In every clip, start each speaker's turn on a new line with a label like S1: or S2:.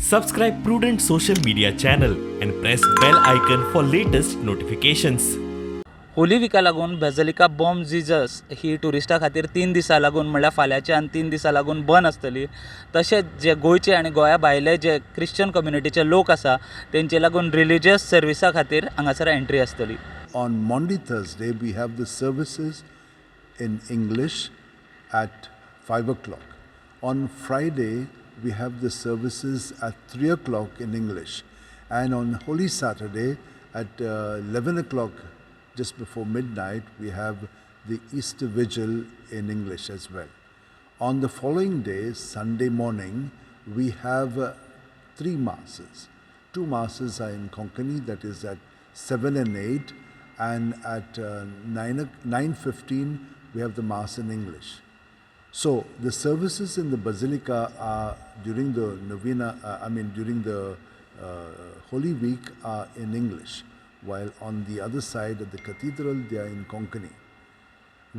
S1: Subscribe Prudent social media channel and press bell icon for latest notifications.
S2: Holi विका लागून basilica Baum Jesus ही टुरिस्टां खातीर 3 दिसां लागून म्हळ्यार फाल्यांच्या आनी 3 दिसां लागून बंद आसतली. तशेंच जे गोंयचे आनी गोंया भायले जे क्रिश्चन कम्युनिटीचे लोक आसा तेंचे लागून रिलिजियस सर्विसा खातीर हांगासर एंट्री आसतली.
S3: On Monday, Thursday, we have the services in English at 5 o'clock. On Friday, we have the services at 3 o'clock in English. And on Holy Saturday at 11 o'clock, just before midnight, we have the Easter Vigil in English as well. On the following day, Sunday morning, we have 3 masses. 2 masses are in Konkani, that is at 7 and 8. And at 9:15 we have the Mass in English. So the services in the Basilica are during the novena, during the Holy Week are in English, while on the other side at the cathedral they are in Konkani.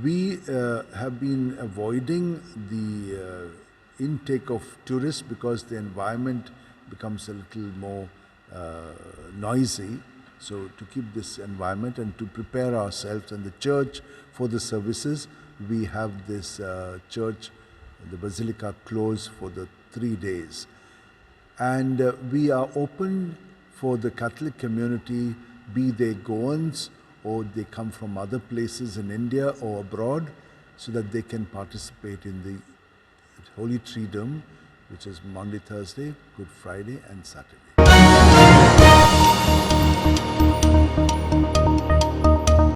S3: We have been avoiding the intake of tourists because the environment becomes a little more noisy. So to keep this environment and to prepare ourselves and the church for the services, we have this church, the Basilica, closed for the 3 days. And we are open for the Catholic community, be they Goans or they come from other places in India or abroad, so that they can participate in the Holy Triduum, which is Monday, Thursday, Good Friday and Saturday.